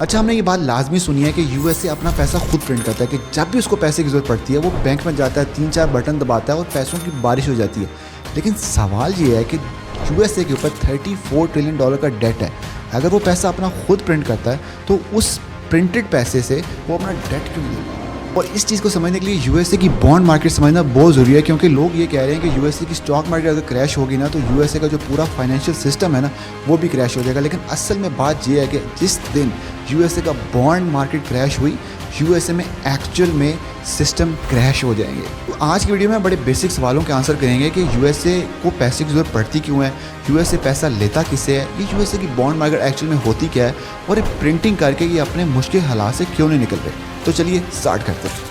अच्छा, हमने ये बात लाजमी सुनी है कि यूएसए अपना पैसा खुद प्रिंट करता है, कि जब भी उसको पैसे की ज़रूरत पड़ती है वो बैंक में जाता है, 3-4 बटन दबाता है और पैसों की बारिश हो जाती है। लेकिन सवाल ये है कि यूएसए के ऊपर $34 ट्रिलियन का डेट है। अगर वो पैसा अपना खुद प्रिंट करता है तो उस प्रिंटेड पैसे से वो अपना डेट क्यों नहीं देगा? और इस चीज़ को समझने के लिए यूएसए की बॉन्ड मार्केट समझना बहुत ज़रूरी है, क्योंकि लोग ये कह रहे हैं कि यूएसए की स्टॉक मार्केट अगर क्रैश होगी ना तो यूएसए का जो पूरा फाइनेंशियल सिस्टम है ना वो भी क्रैश हो जाएगा। लेकिन असल में बात ये है कि जिस दिन यूएसए का बॉन्ड मार्केट क्रैश हुई, यूएसए में एक्चुअल में सिस्टम क्रैश हो जाएंगे। तो आज की वीडियो में बड़े बेसिक सवालों के आंसर करेंगे कि यूएसए को पैसे की ज़रूरत पड़ती क्यों है, यूएसए पैसा लेता किससे है, ये यूएसए की बॉन्ड मार्केट एक्चुअल में होती क्या है और ये प्रिंटिंग करके ये अपने मुश्किल हालात से क्यों नहीं निकल रहे। तो चलिए स्टार्ट करते हैं।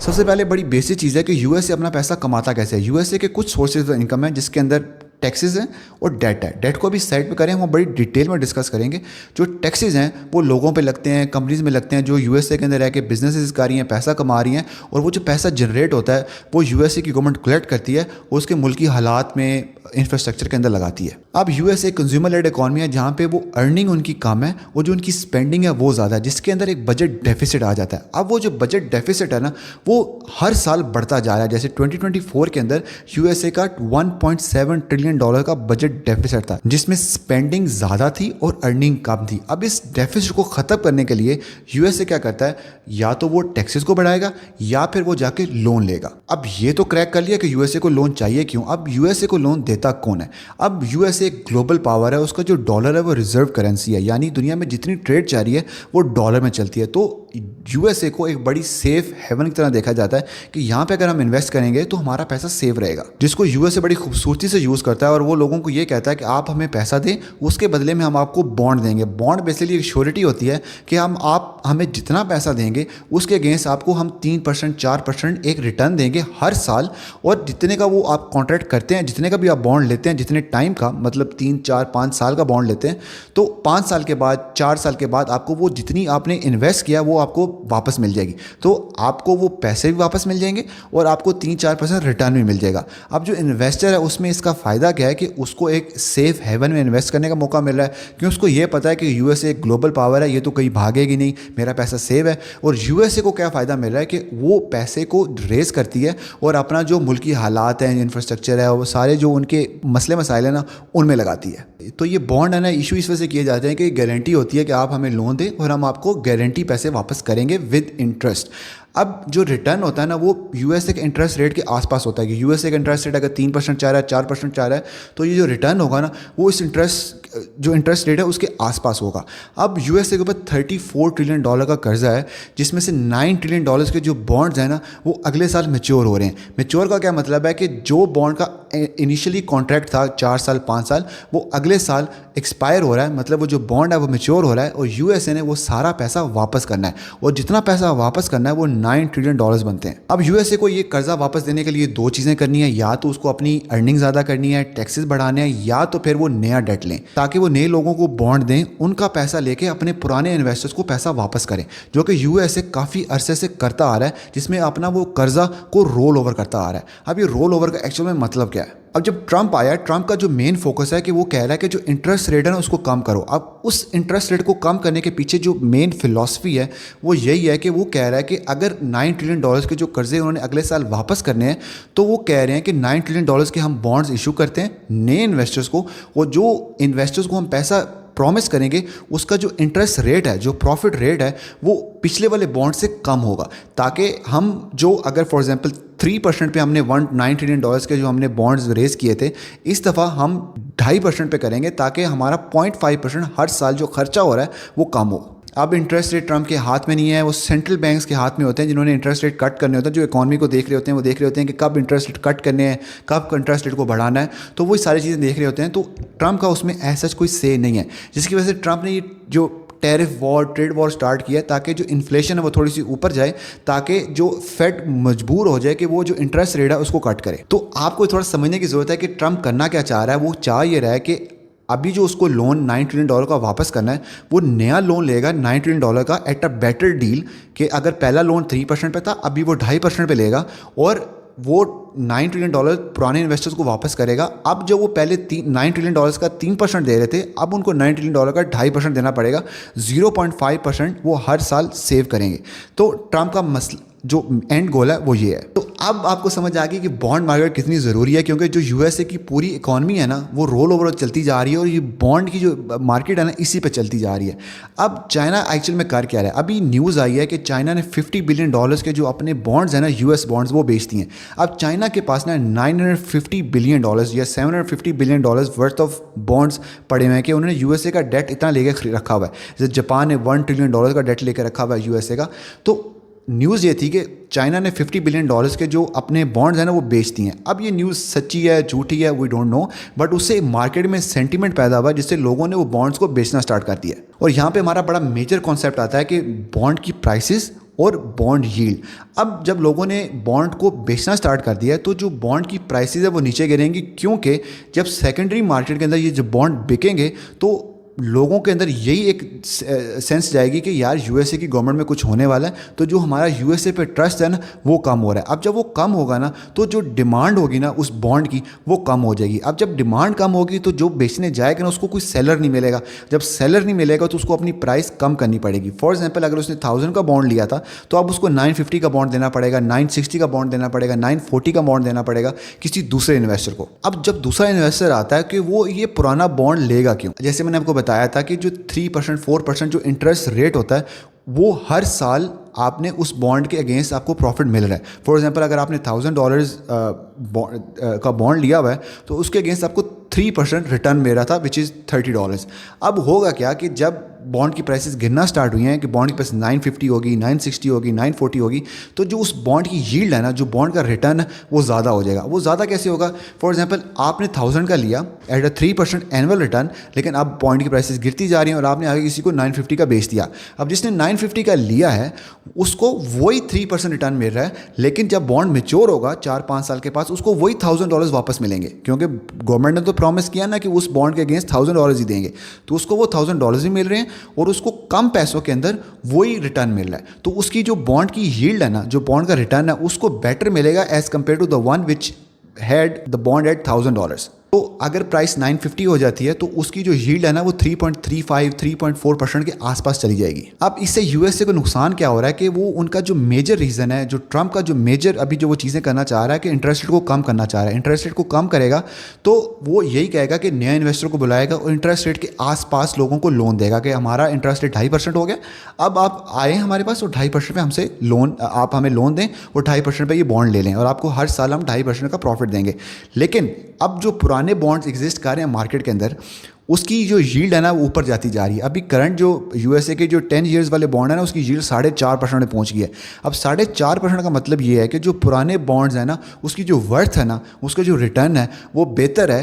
सबसे पहले बड़ी बेसिक चीज़ है कि यूएसए अपना पैसा कमाता कैसे है। यूएसए के कुछ सोर्सेज ऑफ इनकम है जिसके अंदर टैक्सेस हैं और डेट है। डेट को भी साइड पे करें, हम बड़ी डिटेल में डिस्कस करेंगे। जो टैक्सेस हैं वो लोगों पे लगते हैं, कंपनीज में लगते हैं जो यूएसए के अंदर रह के बिजनेसेस कर रही हैं, पैसा कमा रही हैं, और वो जो पैसा जनरेट होता है वो यूएसए की गवर्नमेंट कलेक्ट करती है और उसके मुल्की हालात में इंफ्रास्ट्रक्चर के अंदर लगाती है। अब यूएसए कंज्यूमर लेड इकॉनमी है जहाँ पे वो अर्निंग उनकी कम है और जो उनकी स्पेंडिंग है वो ज़्यादा है, जिसके अंदर एक बजट डेफिसिट आ जाता है। अब वो जो बजट डेफिसिट है ना वो हर साल बढ़ता जा रहा है। जैसे 2024 के अंदर यूएसए का $1.7 ट्रिलियन का बजट डेफिसिट था, जिसमें स्पेंडिंग ज़्यादा थी और अर्निंग कम थी। अब इस डेफिसिट को ख़त्म करने के लिए यूएसए क्या करता है, या तो वो टैक्सेस को बढ़ाएगा या फिर वो जाके लोन लेगा। अब ये तो क्रैक कर लिया कि यूएसए को लोन चाहिए क्यों। अब यूएसए को लोन देता कौन है? अब यूएसए एक ग्लोबल पावर है, उसका जो डॉलर है वो रिजर्व करेंसी है, यानी दुनिया में जितनी ट्रेड जा रही है वो डॉलर में चलती है। तो यूएसए को एक बड़ी सेफ हेवन की तरह देखा जाता है कि यहाँ पे अगर हम इन्वेस्ट करेंगे तो हमारा पैसा सेव रहेगा, जिसको यूएसए बड़ी खूबसूरती से यूज़ करता है। और वो लोगों को ये कहता है कि आप हमें पैसा दें, उसके बदले में हम आपको बॉन्ड देंगे। बॉन्ड बेसिकली एक श्योरिटी होती है कि आप हमें जितना पैसा देंगे उसके अगेंस्ट आपको हम 3% 4% एक रिटर्न देंगे हर साल। और जितने का वो आप कॉन्ट्रैक्ट करते हैं, जितने का भी आप बॉन्ड लेते हैं, जितने टाइम का, मतलब 3 4 5 साल का बॉन्ड लेते हैं, तो 5 साल के बाद 4 साल के बाद आपको वो जितनी आपने इन्वेस्ट किया वो आपको वापस मिल जाएगी। तो आपको वो पैसे भी वापस मिल जाएंगे और आपको 3-4% रिटर्न भी मिल जाएगा। अब जो इन्वेस्टर है उसमें इसका फ़ायदा क्या है कि उसको एक सेफ हेवन में इन्वेस्ट करने का मौका मिल रहा है, क्योंकि उसको ये पता है कि यूएसए एक ग्लोबल पावर है, ये तो कहीं भागेगी नहीं, मेरा पैसा सेव है। और यूएसए को क्या फ़ायदा मिल रहा है कि वो पैसे को रेस करती है और अपना जो मुल्की हालात हैं, इंफ्रास्ट्रक्चर है, वो सारे जो उनके मसले मसाइल हैं ना उनमें लगाती है। तो ये बॉन्ड है ना इशू इस वजह से किए जाते हैं कि गारंटी होती है कि आप हमें लोन दें और हम आपको गारंटी पैसे वापस करेंगे विद इंटरेस्ट। अब जो रिटर्न होता है ना वो यूएसए के इंटरेस्ट रेट के आसपास होता है कि यूएसए का इंटरेस्ट रेट अगर 3% चाह रहा है, 4% चाह रहा है, तो ये जो रिटर्न होगा ना वो इस इंटरेस्ट रेट है उसके आसपास होगा। अब यूएसए के ऊपर $34 ट्रिलियन का कर्जा है, जिसमें से $9 ट्रिलियन के जो बॉन्ड्स हैं ना वो अगले साल मैच्योर हो रहे हैं। मैच्योर का क्या मतलब है कि जो बॉन्ड का इनिशियली कॉन्ट्रैक्ट था 4 साल 5 साल, वो अगले साल एक्सपायर हो रहा है, मतलब वो जो बॉन्ड है वो मैच्योर हो रहा है और यूएसए ने वो सारा पैसा वापस करना है। और जितना पैसा वापस करना है वो $9 ट्रिलियन बनते हैं। अब यूएसए को ये कर्जा वापस देने के लिए 2 चीज़ें करनी है, या तो उसको अपनी अर्निंग ज़्यादा करनी है, टैक्सेस बढ़ाने हैं, या तो फिर वो नया डेट लें ताकि वो नए लोगों को बॉन्ड दें, उनका पैसा लेके अपने पुराने इन्वेस्टर्स को पैसा वापस करें, जो कि यूएसए काफ़ी अरसे से करता आ रहा है, जिसमें अपना वो कर्जा को रोल ओवर करता आ रहा है। अब ये रोल ओवर का एक्चुअल में मतलब क्या है? अब जब ट्रंप आया, ट्रंप का जो मेन फोकस है कि वो कह रहा है कि जो इंटरेस्ट रेट है ना उसको कम करो। अब उस इंटरेस्ट रेट को कम करने के पीछे जो मेन फिलॉसफी है वो यही है कि वो कह रहा है कि अगर $9 ट्रिलियन के जो कर्जे उन्होंने अगले साल वापस करने हैं, तो वो कह रहे हैं कि $9 ट्रिलियन के हम बॉन्ड्स इशू करते हैं नए इन्वेस्टर्स को, और जो इन्वेस्टर्स को हम पैसा प्रॉमिस करेंगे उसका जो इंटरेस्ट रेट है, जो प्रॉफिट रेट है, वो पिछले वाले बॉन्ड से कम होगा, ताकि हम जो अगर फॉर एग्जांपल 3% पे हमने $9 ट्रिलियन के जो हमने बॉन्ड्स रेज किए थे, इस दफ़ा हम 2.5% पे करेंगे ताकि हमारा 0.5% हर साल जो खर्चा हो रहा है वो कम हो। अब इंटरेस्ट रेट ट्रंप के हाथ में नहीं है, वो सेंट्रल बैंक्स के हाथ में होते हैं, जिन्होंने इंटरेस्ट रेट कट करने होते हैं, जो इकॉनमी को देख रहे होते हैं, वो देख रहे होते हैं कि कब इंटरेस्ट रेट कट करने हैं, कब इंटरेस्ट रेट को बढ़ाना है, तो वो सारी चीज़ें देख रहे होते हैं। तो ट्रंप का उसमें ऐसा कोई से नहीं है, जिसकी वजह से ट्रंप ने ये जो tariff war, trade war start किया ताकि जो इन्फ्लेशन है वो थोड़ी सी ऊपर जाए, ताकि जो फेड मजबूर हो जाए कि वो जो इंटरेस्ट रेट है उसको कट करे। तो आपको थोड़ा समझने की ज़रूरत है कि ट्रंप करना क्या चाह रहा है। वो चाह ये रहा है कि अभी जो उसको लोन $9 ट्रिलियन का वापस करना है, वो नया लोन लेगा $9 ट्रिलियन का एट अ बेटर डील, कि अगर पहला लोन 3% पे था अभी वो 2.5% पे लेगा, और वो $9 ट्रिलियन पुराने इन्वेस्टर्स को वापस करेगा। अब जो वो पहले $9 ट्रिलियन का 3% दे रहे थे, अब उनको $9 ट्रिलियन का 2.5% देना पड़ेगा। 0.5% वो हर साल सेव करेंगे। तो ट्रंप का मसला जो एंड गोल है वो ये है। तो अब आपको समझ आ गई कि बॉन्ड मार्केट कितनी ज़रूरी है, क्योंकि जो यूएसए की पूरी इकॉनमी है ना वो रोल ओवर चलती जा रही है और ये बॉन्ड की जो मार्केट है ना इसी पे चलती जा रही है। अब चाइना एक्चुअल में कर क्या रहा है? अभी न्यूज़ आई है कि चाइना ने $50 बिलियन के जो अपने बॉन्ड्स हैं ना, यूएस बॉन्ड्स, वो बेच दिए हैं। अब चाइना के पास ना $950 बिलियन या $750 बिलियन वर्थ ऑफ बॉन्ड्स पड़े हुए हैं कि उन्होंने यूएसए का डेट इतना लेके रखा हुआ है। जैसे जापान ने $1 ट्रिलियन का डेट लेकर रखा हुआ है यूएसए का। तो न्यूज़ ये थी कि चाइना ने $50 बिलियन के जो अपने बॉन्ड्स हैं ना वो बेच दिए हैं। अब ये न्यूज़ सच्ची है झूठी है वी डोंट नो, बट उससे मार्केट में सेंटीमेंट पैदा हुआ जिससे लोगों ने वो बॉन्ड्स को बेचना स्टार्ट कर दिया। और यहाँ पे हमारा बड़ा मेजर कॉन्सेप्ट आता है कि बॉन्ड की प्राइसेस और बॉन्ड यील्ड। अब जब लोगों ने बॉन्ड को बेचना स्टार्ट कर दिया तो जो बॉन्ड की प्राइसेस है वो नीचे गिरेंगी, क्योंकि जब सेकेंडरी मार्केट के अंदर ये जो बॉन्ड बिकेंगे तो लोगों के अंदर यही एक सेंस जाएगी कि यार यूएसए की गवर्नमेंट में कुछ होने वाला है, तो जो हमारा यूएसए पे ट्रस्ट है ना वो कम हो रहा है। अब जब वो कम होगा ना तो जो डिमांड होगी ना उस बॉन्ड की वो कम हो जाएगी। अब जब डिमांड कम होगी तो जो बेचने जाएगा ना उसको कोई सेलर नहीं मिलेगा। जब सेलर नहीं मिलेगा तो उसको अपनी प्राइस कम करनी पड़ेगी। फॉर एग्जाम्पल अगर उसने 1000 का बॉन्ड लिया था तो अब उसको 950 का बॉन्ड देना पड़ेगा, 960 का बॉन्ड देना पड़ेगा, 940 का बॉन्ड देना पड़ेगा किसी दूसरे इन्वेस्टर को। अब जब दूसरा इन्वेस्टर आता है कि वो ये पुराना बॉन्ड लेगा क्यों? जैसे मैंने आपको बताया था कि जो 3% 4% जो इंटरेस्ट रेट होता है वो हर साल आपने उस बॉन्ड के अगेंस्ट आपको प्रॉफिट मिल रहा है। फॉर एग्जांपल अगर आपने $1000 का बॉन्ड लिया हुआ है तो उसके अगेंस्ट आपको 3% रिटर्न मिल रहा था विच इज़ $30। अब होगा क्या कि जब बॉन्ड की प्राइसेस गिरना स्टार्ट हुई हैं कि बॉन्ड की प्राइस 950 होगी, 960 होगी, 940 होगी, तो जो उस बॉन्ड की यील्ड है ना, जो बॉन्ड का रिटर्न है वो ज़्यादा हो जाएगा। वो ज़्यादा कैसे होगा? फॉर एग्जांपल आपने 1000 का लिया एट अ 3% एनुअल रिटर्न, लेकिन अब बॉन्ड की प्राइसेस गिरती जा रही हैं और आपने आगे किसी को 950 का बेच दिया। अब जिसने 950 का लिया है उसको वही 3% रिटर्न मिल रहा है, लेकिन जब बॉन्ड मेच्योर होगा 4-5 साल के पास उसको वही $1000 वापस मिलेंगे, क्योंकि गवर्नमेंट ने तो प्रॉमिस किया ना कि उस बॉन्ड के अगेंस्ट $1000 ही देंगे, तो उसको वो $1000 भी मिल रहे हैं और उसको कम पैसों के अंदर वही रिटर्न मिल रहा है। तो उसकी जो बॉन्ड की यील्ड है ना, जो बॉन्ड का रिटर्न है, उसको बेटर मिलेगा as compared to the one which had the bond at $1000। तो अगर प्राइस 950 हो जाती है तो उसकी जो यील्ड है ना वो 3.35 3.4% के आसपास चली जाएगी। अब इससे यूएसए को नुकसान क्या हो रहा है कि वो उनका जो मेजर रीज़न है, जो ट्रंप का जो मेजर अभी जो वो चीज़ें करना चाह रहा है कि इंटरेस्ट रेट को कम करना चाह रहा है। इंटरेस्ट रेट को कम करेगा तो वो यही कहेगा कि नया इन्वेस्टर को बुलाएगा और इंटरेस्ट रेट के आसपास लोगों को लोन देगा कि हमारा इंटरेस्ट रेट 2.5% हो गया, अब आप आए हमारे पास और 2.5% पे हमसे लोन, आप हमें लोन दें और 2.5% पे ये बॉन्ड ले लें और आपको हर साल हम 2.5% का प्रॉफिट देंगे। लेकिन अब जो पुराने बॉन्ड्स एग्जिस्ट कर रहे हैं मार्केट के अंदर उसकी जो यील्ड है ना वो ऊपर जाती जा रही है। अभी करंट जो यूएसए के जो 10 ईयर्स वाले बॉन्ड है ना उसकी यील्ड 4.5% में पहुंच गई है। अब 4.5% का मतलब ये है कि जो पुराने बॉन्ड्स हैं ना उसकी जो वर्थ है ना, उसका जो रिटर्न है वो बेहतर है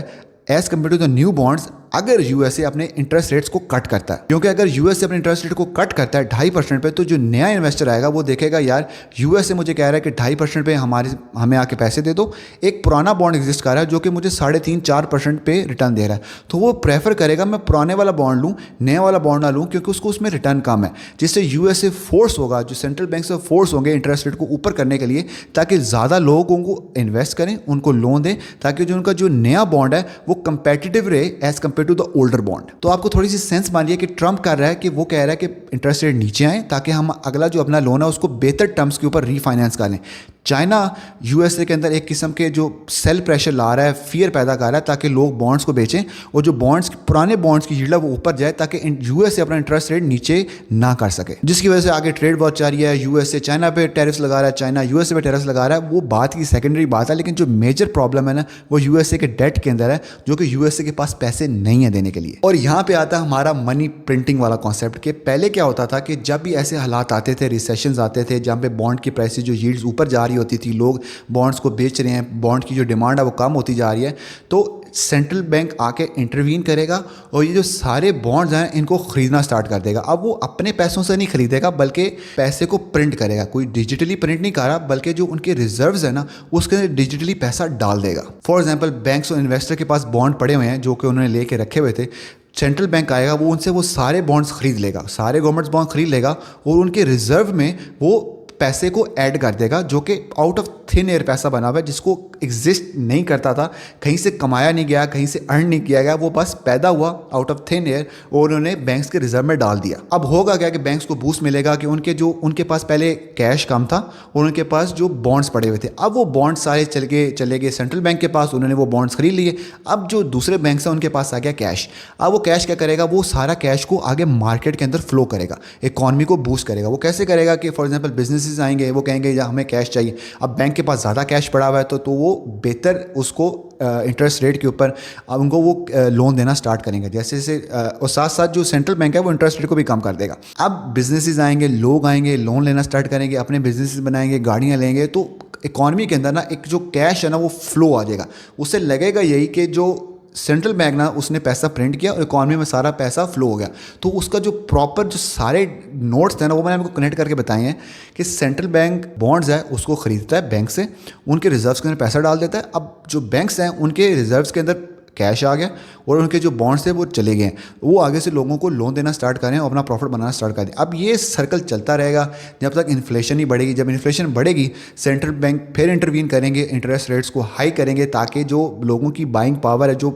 as compared to the new bonds अगर यूएसए अपने इंटरेस्ट रेट्स को कट करता है। क्योंकि अगर यूएसए अपने इंटरेस्ट रेट को कट करता है 2.5% पे, तो जो नया इन्वेस्टर आएगा वो देखेगा यार यूएसए मुझे कह रहा है कि 2.5% पे हमें आके पैसे दे दो। एक पुराना बॉन्ड एग्जिस्ट कर रहा है जो कि मुझे 3.5-4% पे रिटर्न दे रहा है, तो वो प्रेफर करेगा मैं पुराने वाला बॉन्ड लूँ, नया वाला बॉन्ड ना लूँ, क्योंकि उसको उसमें रिटर्न कम है। जिससे यूएसए फोर्स होगा, जो सेंट्रल बैंक से फोर्स होंगे इंटरेस्ट रेट को ऊपर करने के लिए, ताकि ज़्यादा लोगों को इन्वेस्ट करें, उनको लोन दें, ताकि जो उनका जो नया बॉन्ड है वो कंपेटिटिव रहे as compared to the older bond. तो आपको थोड़ी सी सेंस मानिए कि ट्रंप कर रहा है कि वो कह रहा है कि इंटरेस्ट रेट नीचे आए ताकि हम अगला जो अपना लोन है उसको बेहतर टर्म्स के ऊपर रीफाइनेंस कर लें। चाइना यूएसए के अंदर एक किस्म के जो सेल प्रेशर ला रहा है, फियर पैदा कर रहा है ताकि लोग बॉन्ड्स को बेचें और जो बॉन्ड्स पुराने बॉन्ड्स की यील्ड है वो ऊपर जाए ताकि यूएसए अपना इंटरेस्ट रेट नीचे ना कर सके, जिसकी वजह से आगे ट्रेड वॉर चल रही है। यूएसए चाइना पे टैरिफ्स लगा रहा है, चाइना यूएसए पे टैरिफ्स लगा रहा है, वो बात की सेकेंडरी बात है। लेकिन जो मेजर प्रॉब्लम है ना वो यूएसए के डेट के अंदर है, जो कि यूएसए के पास पैसे नहीं है देने के लिए। और यहाँ पे आता है हमारा मनी प्रिंटिंग वाला कॉन्सेप्ट कि पहले क्या होता था कि जब भी ऐसे हालात आते थे, रिसेशंस आते थे जहाँ पे बॉन्ड की प्राइसेस जो यील्ड्स ऊपर जा रही होती थी, लोग बॉन्ड्स को बेच रहे हैं, बॉन्ड की जो डिमांड है वो कम होती जा रही है, तो सेंट्रल बैंक आके इंटरवीन करेगा और ये जो सारे बॉन्ड्स हैं इनको खरीदना स्टार्ट कर देगा। अब वो अपने पैसों से नहीं खरीदेगा बल्कि पैसे को प्रिंट करेगा। कोई डिजिटली प्रिंट नहीं कर रहा बल्कि जो उनके रिजर्व्स है ना उसके अंदर डिजिटली पैसा डाल देगा। फॉर एग्जांपल बैंक्स और इन्वेस्टर के पास बॉन्ड पड़े हुए हैं जो कि उन्होंने लेके रखे हुए थे, सेंट्रल बैंक आएगा वो उनसे वो सारे बॉन्ड्स खरीद लेगा, सारे गवर्नमेंट बॉन्ड खरीद लेगा और उनके रिजर्व में वो पैसे को ऐड कर देगा, जो कि आउट ऑफ थिन एयर पैसा बना हुआ है जिसको एग्जिस्ट नहीं करता था, कहीं से कमाया नहीं गया, कहीं से अर्न नहीं किया गया, वो बस पैदा हुआ आउट ऑफ थिन एयर और उन्होंने बैंक्स के रिजर्व में डाल दिया। अब होगा क्या कि बैंक्स को बूस्ट मिलेगा कि उनके पास पहले कैश कम था और उनके पास जो बॉन्ड्स पड़े हुए थे, अब वो बॉन्ड्स सारे चले गए सेंट्रल बैंक के पास, उन्होंने वो बॉन्ड्स खरीद लिए। अब जो दूसरे बैंक्स हैं उनके पास आ गया कैश। अब वो कैश क्या करेगा, वो सारा कैश को आगे मार्केट के अंदर फ्लो करेगा, इकॉनमी को बूस्ट करेगा। वो कैसे करेगा कि फॉर एग्जांपल बिजनेसेस आएंगे, वो कहेंगे या हमें कैश चाहिए। अब बैंक के पास ज़्यादा कैश पड़ा हुआ है तो वो बेहतर उसको इंटरेस्ट रेट के ऊपर उनको वो लोन देना स्टार्ट करेंगे जैसे जैसे और साथ साथ जो सेंट्रल बैंक है वो इंटरेस्ट रेट को भी कम कर देगा। अब बिजनेसेस आएंगे, लोग आएंगे, लोन लेना स्टार्ट करेंगे, अपने बिजनेसेस बनाएंगे, गाड़ियाँ लेंगे, तो इकॉनमी के अंदर ना एक जो कैश है ना वो फ्लो आ जाएगा। उससे लगेगा यही कि जो सेंट्रल बैंक ना उसने पैसा प्रिंट किया और इकॉनमी में सारा पैसा फ्लो हो गया। तो उसका जो प्रॉपर जो सारे नोट्स थे ना वो मैंने आपको कनेक्ट करके बताए हैं कि सेंट्रल बैंक बॉन्ड्स है उसको खरीदता है बैंक से, उनके रिजर्व्स के अंदर पैसा डाल देता है। अब जो बैंक्स हैं उनके रिजर्व्स के अंदर कैश आ गया और उनके जो बॉन्ड्स थे वो चले गए, वो आगे से लोगों को लोन देना स्टार्ट करें और अपना प्रॉफिट बनाना स्टार्ट करें। अब ये सर्कल चलता रहेगा जब तक इन्फ्लेशन नहीं बढ़ेगी। जब इन्फ्लेशन बढ़ेगी सेंट्रल बैंक फिर इंटरवीन करेंगे, इंटरेस्ट रेट्स को हाई करेंगे ताकि जो लोगों की बाइंग पावर है, जो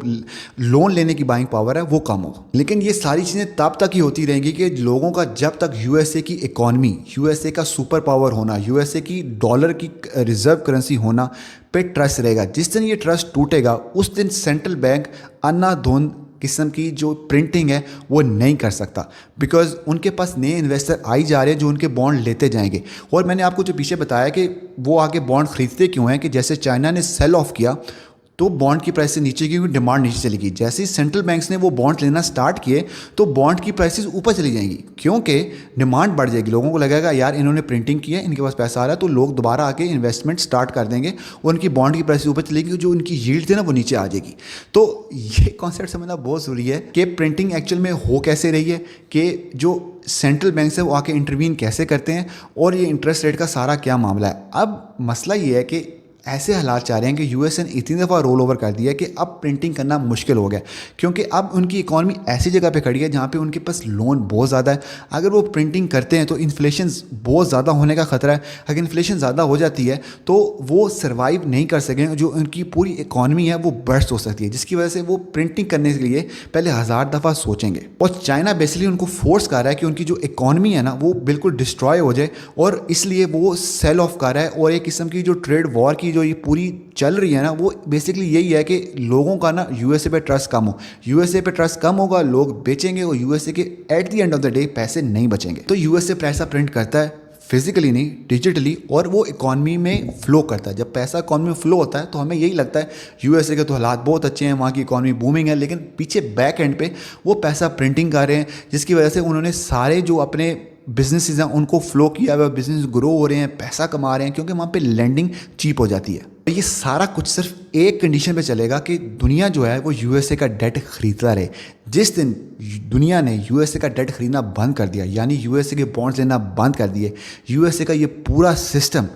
लोन लेने की बाइंग पावर है वो कम हो। लेकिन ये सारी चीज़ें तब तक ही होती रहेंगी कि लोगों का जब तक यूएसए की इकॉनमी, यूएसए का सुपर पावर होना, यूएसए की डॉलर की रिजर्व करेंसी होना पे ट्रस्ट रहेगा। जिस दिन ये ट्रस्ट टूटेगा उस दिन सेंट्रल बैंक अन्धाधुंध किस्म की जो प्रिंटिंग है वो नहीं कर सकता, बिकॉज उनके पास नए इन्वेस्टर आई जा रहे हैं जो उनके बॉन्ड लेते जाएंगे। और मैंने आपको जो पीछे बताया कि वो आगे बॉन्ड खरीदते क्यों हैं कि जैसे चाइना ने सेल ऑफ किया तो बॉन्ड की प्राइस नीचे की, डिमांड नीचे चली गई। जैसे ही सेंट्रल बैंक्स ने वो बॉन्ड लेना स्टार्ट किए तो बॉन्ड की प्राइसेस ऊपर चली जाएंगी क्योंकि डिमांड बढ़ जाएगी। लोगों को लगेगा यार इन्होंने प्रिंटिंग की है, इनके पास पैसा आ रहा है, तो लोग दोबारा आके इन्वेस्टमेंट स्टार्ट कर देंगे और उनकी बॉन्ड की प्राइस ऊपर चलेगी, जो उनकी यील्ड थी ना वो नीचे आ जाएगी। तो ये कॉन्सेप्ट समझना बहुत ज़रूरी है कि प्रिंटिंग एक्चुअल में हो कैसे रही है, कि जो सेंट्रल बैंक से वो आके इंटरवीन कैसे करते हैं और ये इंटरेस्ट रेट का सारा क्या मामला है। अब मसला ये है कि ऐसे हालात चाह रहे हैं कि यूएसए ने इतनी दफ़ा रोल ओवर कर दिया कि अब प्रिंटिंग करना मुश्किल हो गया, क्योंकि अब उनकी इकॉनमी ऐसी जगह पे खड़ी है जहाँ पे उनके पास लोन बहुत ज़्यादा है। अगर वो प्रिंटिंग करते हैं तो इन्फ्लेशन बहुत ज़्यादा होने का ख़तरा है। अगर इन्फ्लेशन ज़्यादा हो जाती है तो वो सर्वाइव नहीं कर सकेंगे, जो उनकी पूरी इकॉनमी है वो बर्स्ट हो सकती है, जिसकी वजह से वो प्रिंटिंग करने के लिए पहले 1000 दफ़ा सोचेंगे। और चाइना बेसिकली उनको फोर्स कर रहा है कि उनकी जो इकॉनमी है ना वो बिल्कुल डिस्ट्रॉय हो जाए, और इसलिए वो सेल ऑफ कर रहा है। और एक किस्म की जो ट्रेड वॉर की जो ये पूरी चल रही है ना वो बेसिकली यही है कि लोगों का ना यूएसए पे ट्रस्ट कम हो। यूएसए पे ट्रस्ट कम होगा, लोग बेचेंगे और यूएसए के at the end of the day पैसे नहीं बचेंगे। तो यूएसए पैसा प्रिंट करता है फिजिकली नहीं, डिजिटली, और वो इकॉनमी में फ्लो करता है। जब पैसा इकॉनमी में फ्लो होता है तो हमें यही लगता है यूएसए के तो हालात बहुत अच्छे हैं, वहाँ की इकॉनमी बूमिंग है, लेकिन पीछे बैक एंड पे वो पैसा प्रिंटिंग कर रहे हैं, जिसकी वजह से उन्होंने सारे जो अपने बिजनेसेस हैं उनको फ्लो किया हुआ, बिजनेस ग्रो हो रहे हैं, पैसा कमा रहे हैं, क्योंकि वहाँ पे लेंडिंग चीप हो जाती है। तो ये सारा कुछ सिर्फ एक कंडीशन पे चलेगा कि दुनिया जो है वो यूएसए का डेट खरीदता रहे। जिस दिन दुनिया ने यूएसए का डेट खरीदना बंद कर दिया, यानी यूएसए के बॉन्ड्स लेना बंद कर दिए, यूएसए का ये पूरा सिस्टम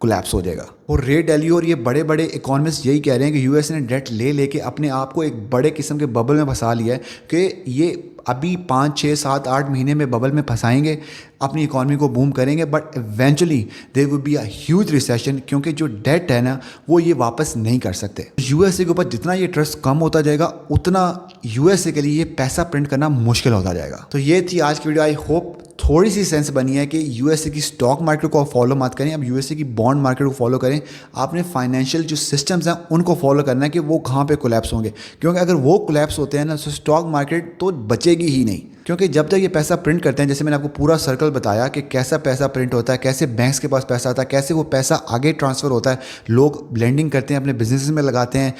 कोलैप्स हो जाएगा। और रे डेलियो और ये बड़े बड़े इकोनॉमिस्ट यही कह रहे हैं कि यूएस ने डेट ले लेके अपने आप को एक बड़े किस्म के बबल में फंसा लिया है कि ये अभी 5, 6, 7, 8 महीने में बबल में फंसाएंगे, अपनी इकॉनमी को बूम करेंगे, but eventually there will be a huge recession, क्योंकि जो डेट है ना वो ये वापस नहीं कर सकते। यूएसए के ऊपर जितना ये ट्रस्ट कम होता जाएगा उतना यूएसए के लिए पैसा प्रिंट करना मुश्किल होता जाएगा। तो ये थी आज की वीडियो। आई होप थोड़ी सी सेंस बनी है कि यूएसए की स्टॉक मार्केट को फॉलो मत करें, अब यूएसए की बॉन्ड मार्केट को फॉलो करें। आपने फाइनेंशियल जो सिस्टम्स हैं उनको फॉलो करना है कि वो कहाँ पे कोलैप्स होंगे, क्योंकि अगर वो कोलैप्स होते हैं ना तो स्टॉक मार्केट तो बचेगी ही नहीं। क्योंकि जब तक ये पैसा प्रिंट करते हैं, जैसे मैंने आपको पूरा सर्कल बताया कि कैसा पैसा प्रिंट होता है, कैसे बैंक्स के पास पैसा आता है, कैसे वो पैसा आगे ट्रांसफ़र होता है, लोग लेंडिंग करते हैं, अपने बिजनेस में लगाते हैं,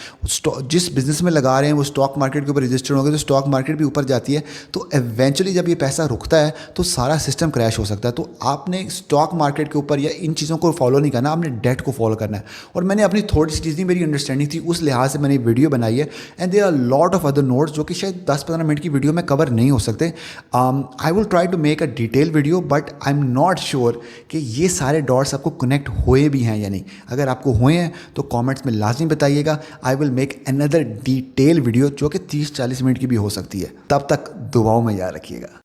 जिस बिजनेस में लगा रहे हैं वो स्टॉक मार्केट के ऊपर रजिस्टर हो गए तो स्टॉक मार्केट भी ऊपर जाती है। तो इवेंचुअली जब ये पैसा रुकता है तो सारा सिस्टम क्रैश हो सकता है। तो आपने स्टॉक मार्केट के ऊपर या इन चीज़ों को फॉलो नहीं करना, आपने डेट को फॉलो करना है। और मैंने अपनी थोड़ी सी चीज़ें, मेरी अंडरस्टैंडिंग थी उस लिहाज से मैंने वीडियो बनाई है, and there are lot of other notes जो कि शायद 10-15 मिनट की वीडियो में कवर नहीं हो सकते। I will try to make a detailed video, but I'm not sure कि ये सारे डॉट्स आपको कनेक्ट हुए भी हैं या नहीं। अगर आपको हुए हैं तो कमेंट्स में लाजमी बताइएगा। I will make another detailed video जो कि 30-40 मिनट की भी हो सकती है। तब तक दुआओं में याद रखिएगा।